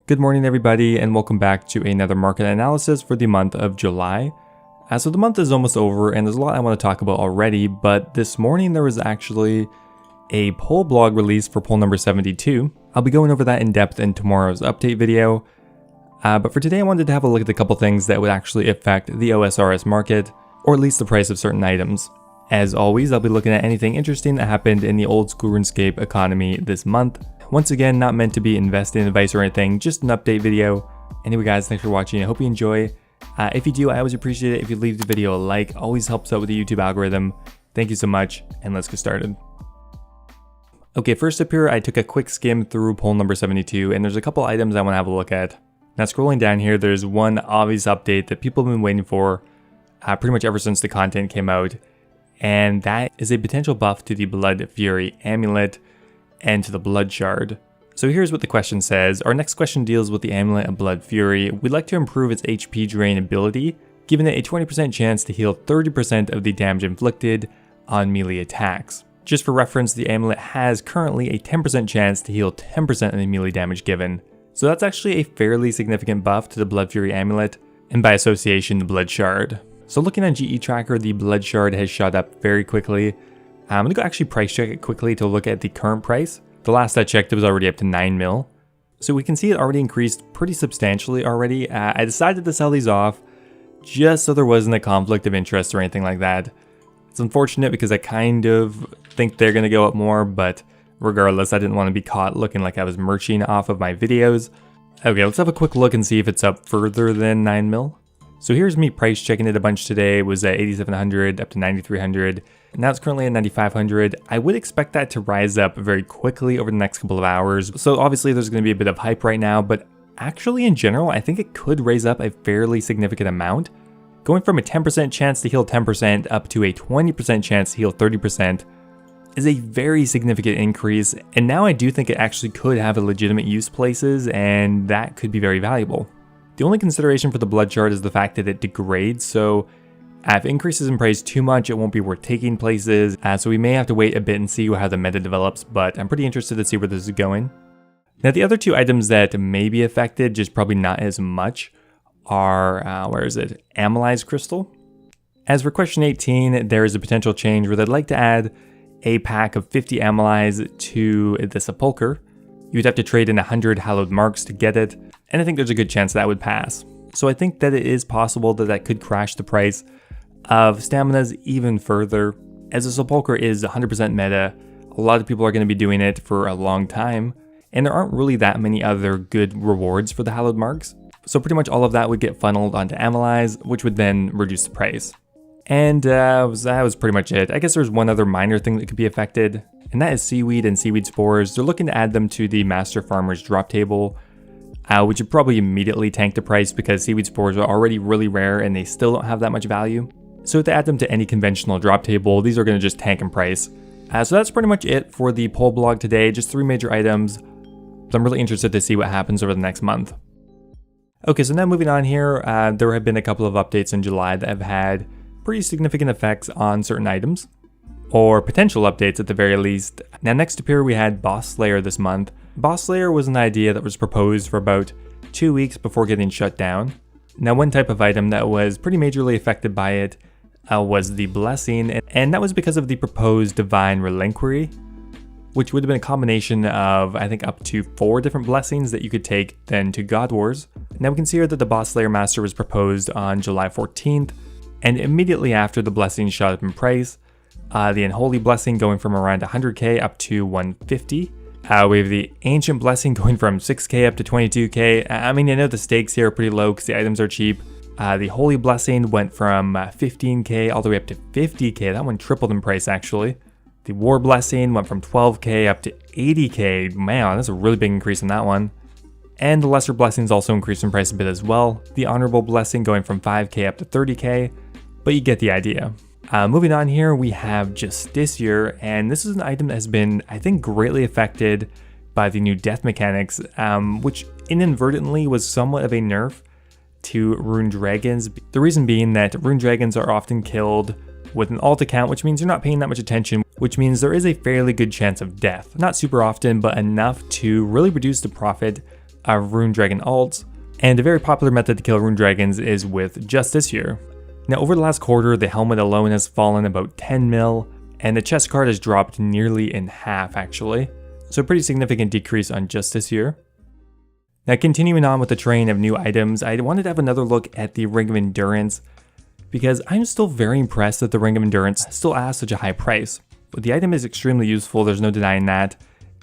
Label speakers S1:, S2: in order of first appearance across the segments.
S1: Good morning everybody, and welcome back to another market analysis for the month of July. So the month is almost over and there's a lot I want to talk about already, but this morning there was actually a poll blog release for poll number 72. I'll be going over that in depth in tomorrow's update video. But for today I wanted to have a look at a couple things that would actually affect the OSRS market, or at least the price of certain items. As always, I'll be looking at anything interesting that happened in the old school RuneScape economy this month. Once again, not meant to be investing advice or anything, just an update video. Anyway guys, thanks for watching. I hope you enjoy. If you do, I always appreciate it if you leave the video a like. Always helps out with the YouTube algorithm. Thank you so much, and let's get started. Okay, first up here, I took a quick skim through poll number 72, and there's a couple items I want to have a look at. Now scrolling down here, there's one obvious update that people have been waiting for pretty much ever since the content came out, and that is a potential buff to the Blood Fury amulet and to the Blood Shard. So here's what the question says. Our next question deals with the amulet of Blood Fury. We'd like to improve its HP drain ability, giving it a 20% chance to heal 30% of the damage inflicted on melee attacks. Just for reference, the amulet has currently a 10% chance to heal 10% of the melee damage given. So that's actually a fairly significant buff to the Blood Fury amulet, and by association, the Blood Shard. So looking on GE Tracker, the Blood Shard has shot up very quickly. I'm going to go actually price check it quickly to look at the current price. The last I checked, it was already up to 9 mil. So we can see it already increased pretty substantially already. I decided to sell these off just so there wasn't a conflict of interest or anything like that. It's unfortunate because I kind of think they're going to go up more, but regardless, I didn't want to be caught looking like I was merching off of my videos. Okay, let's have a quick look and see if it's up further than 9 mil. So here's me price checking it a bunch today. It was at 8,700 up to 9,300. Now it's currently at 9,500. I would expect that to rise up very quickly over the next couple of hours. So obviously there's going to be a bit of hype right now, but actually in general, I think it could raise up a fairly significant amount. Going from a 10% chance to heal 10% up to a 20% chance to heal 30% is a very significant increase. And now I do think it actually could have a legitimate use places, and that could be very valuable. The only consideration for the Blood Shard is the fact that it degrades, so if it increases in price too much, it won't be worth taking places, so we may have to wait a bit and see how the meta develops, but I'm pretty interested to see where this is going. Now the other two items that may be affected, just probably not as much, are, Amylase Crystal. As for question 18, there is a potential change where they'd like to add a pack of 50 Amylase to the Sepulcher. You'd have to trade in 100 hallowed marks to get it, and I think there's a good chance that would pass. So I think that it is possible that that could crash the price of staminas even further. As a Sepulcher is 100% meta, a lot of people are going to be doing it for a long time, and there aren't really that many other good rewards for the hallowed marks. So pretty much all of that would get funneled onto Amylase, which would then reduce the price. And that was pretty much it. I guess there's one other minor thing that could be affected, and that is Seaweed and Seaweed Spores. They're looking to add them to the Master Farmer's drop table, which would probably immediately tank the price because Seaweed Spores are already really rare and they still don't have that much value. So to add them to any conventional drop table, these are going to just tank in price. So that's pretty much it for the poll blog today, just 3 major items. But I'm really interested to see what happens over the next month. Okay, so now moving on here, there have been a couple of updates in July that have had pretty significant effects on certain items, or potential updates at the very least. Now next up here we had Boss Slayer this month. Boss Slayer was an idea that was proposed for about 2 weeks before getting shut down. Now one type of item that was pretty majorly affected by it was the Blessing, and that was because of the proposed Divine Relinquiry, which would have been a combination of, I think, up to 4 different blessings that you could take then to God Wars. Now we can see here that the Boss Slayer Master was proposed on July 14th, and immediately after the blessing shot up in price. The Unholy Blessing going from around 100k up to 150. We have the Ancient Blessing going from 6k up to 22k. I mean, I know the stakes here are pretty low because the items are cheap. The Holy Blessing went from 15k all the way up to 50k. That one tripled in price actually. The War Blessing went from 12k up to 80k. Man, that's a really big increase in that one. And the Lesser Blessings also increased in price a bit as well. The Honorable Blessing going from 5k up to 30k, but you get the idea. Moving on here, we have Justiciar, and this is an item that has been, I think, greatly affected by the new death mechanics, which inadvertently was somewhat of a nerf to Rune Dragons. The reason being that Rune Dragons are often killed with an alt account, which means you're not paying that much attention, which means there is a fairly good chance of death. Not super often, but enough to really reduce the profit Rune Dragon alts, and a very popular method to kill Rune Dragons is with just this year. Now over the last quarter, the helmet alone has fallen about 10 mil, and the Chestguard has dropped nearly in half actually, so a pretty significant decrease on just this year. Now continuing on with the train of new items, I wanted to have another look at the Ring of Endurance, because I'm still very impressed that the Ring of Endurance still has such a high price. The item is extremely useful, there's no denying that,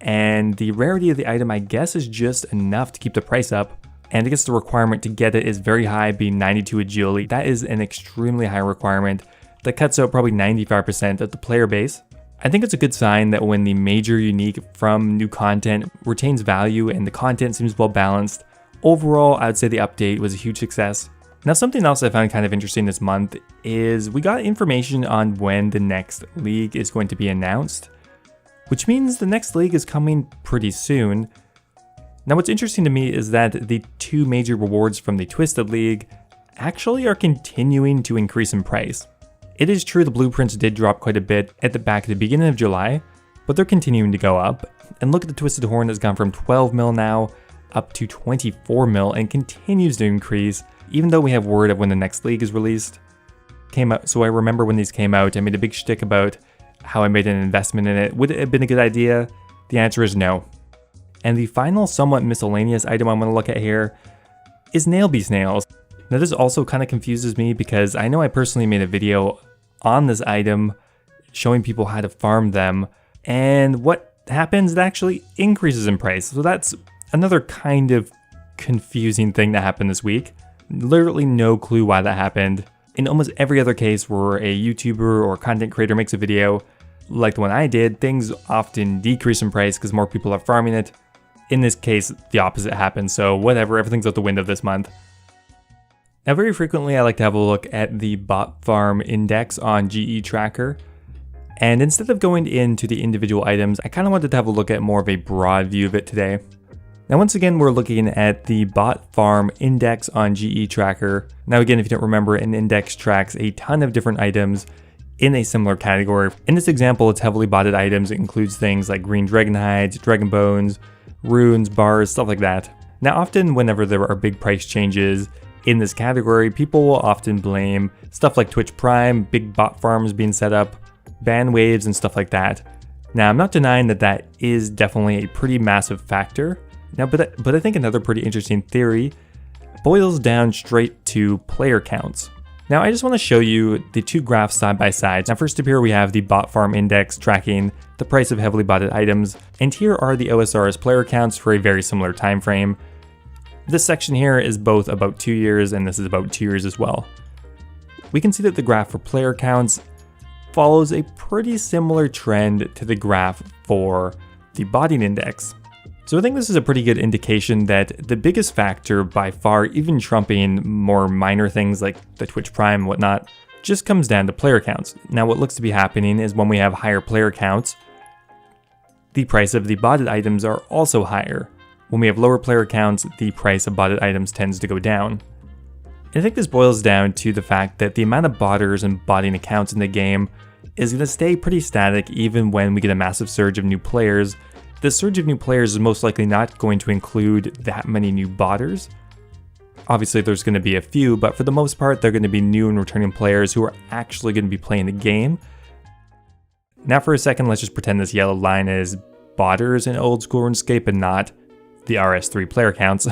S1: and the rarity of the item I guess is just enough to keep the price up, and I guess the requirement to get it is very high, being 92 agility. That is an extremely high requirement that cuts out probably 95% of the player base. I think it's a good sign that when the major unique from new content retains value and the content seems well balanced, overall I would say the update was a huge success. Now something else I found kind of interesting this month is we got information on when the next league is going to be announced, which means the next league is coming pretty soon. Now what's interesting to me is that the two major rewards from the Twisted League actually are continuing to increase in price. It is true the blueprints did drop quite a bit at the beginning of July, but they're continuing to go up. And look at the Twisted Horn that's gone from 12 mil now up to 24 mil and continues to increase, even though we have word of when the next league is released. So I remember when these came out, I made a big shtick about how I made an investment in it. Would it have been a good idea? The answer is no. And the final somewhat miscellaneous item I'm going to look at here is Nail Beast Nails. Now this also kind of confuses me because I know I personally made a video on this item showing people how to farm them, and what happens, it actually increases in price. So that's another kind of confusing thing that happened this week. Literally no clue why that happened. In almost every other case where a YouTuber or content creator makes a video like the one I did, things often decrease in price because more people are farming it. In this case, the opposite happened, so whatever, everything's out the window this month. Now very frequently I like to have a look at the bot farm index on GE Tracker, and instead of going into the individual items, I kind of wanted to have a look at more of a broad view of it today. Now once again we're looking at the bot farm index on GE Tracker. Now again, if you don't remember, an index tracks a ton of different items in a similar category. In this example, it's heavily botted items. It includes things like green dragon hides, dragon bones, runes, bars, stuff like that. Now often whenever there are big price changes in this category, people will often blame stuff like Twitch Prime, big bot farms being set up, ban waves, and stuff like that. Now, I'm not denying that that is definitely a pretty massive factor. Now, but I think another pretty interesting theory boils down straight to player counts. Now, I just want to show you the two graphs side by side. Now, first up here we have the bot farm index tracking the price of heavily botted items, and here are the OSRS player counts for a very similar time frame. This section here is both about 2 years, and this is about 2 years as well. We can see that the graph for player counts follows a pretty similar trend to the graph for the botting index. So I think this is a pretty good indication that the biggest factor by far, even trumping more minor things like the Twitch Prime and whatnot, just comes down to player counts. Now what looks to be happening is when we have higher player counts, the price of the botted items are also higher. When we have lower player counts, the price of botted items tends to go down. And I think this boils down to the fact that the amount of botters and botting accounts in the game is going to stay pretty static even when we get a massive surge of new players. This surge of new players is most likely not going to include that many new botters. Obviously there's going to be a few, but for the most part they're going to be new and returning players who are actually going to be playing the game. Now for a second, let's just pretend this yellow line is botters in old school RuneScape and not the RS3 player counts.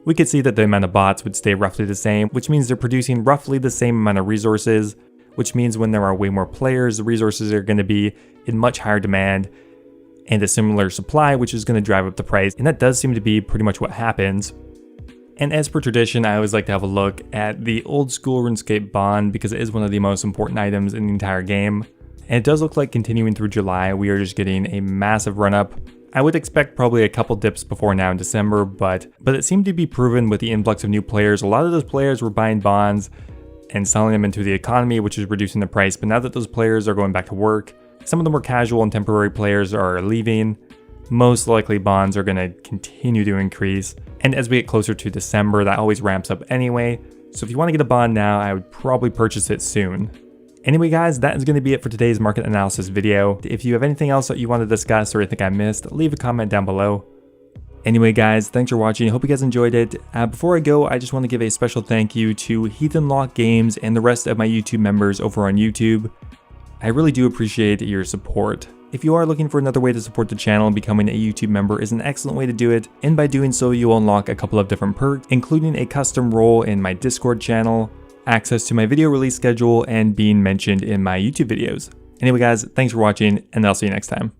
S1: We could see that the amount of bots would stay roughly the same, which means they're producing roughly the same amount of resources, which means when there are way more players, the resources are going to be in much higher demand and a similar supply, which is going to drive up the price. And that does seem to be pretty much what happens. And as per tradition, I always like to have a look at the old school RuneScape bond because it is one of the most important items in the entire game. And it does look like continuing through July, we are just getting a massive run up. I would expect probably a couple dips before now in December, but it seemed to be proven with the influx of new players. A lot of those players were buying bonds and selling them into the economy, which is reducing the price. But now that those players are going back to work, some of the more casual and temporary players are leaving. Most likely bonds are going to continue to increase. And as we get closer to December, that always ramps up anyway. So if you want to get a bond now, I would probably purchase it soon. Anyway guys, that is going to be it for today's market analysis video. If you have anything else that you want to discuss or you think I missed, leave a comment down below. Anyway guys, thanks for watching. I hope you guys enjoyed it. Before I go, I just want to give a special thank you to Heathen Lock Games and the rest of my YouTube members over on YouTube. I really do appreciate your support. If you are looking for another way to support the channel, becoming a YouTube member is an excellent way to do it, and by doing so you'll unlock a couple of different perks, including a custom role in my Discord channel, access to my video release schedule, and being mentioned in my YouTube videos. Anyway guys, thanks for watching, and I'll see you next time.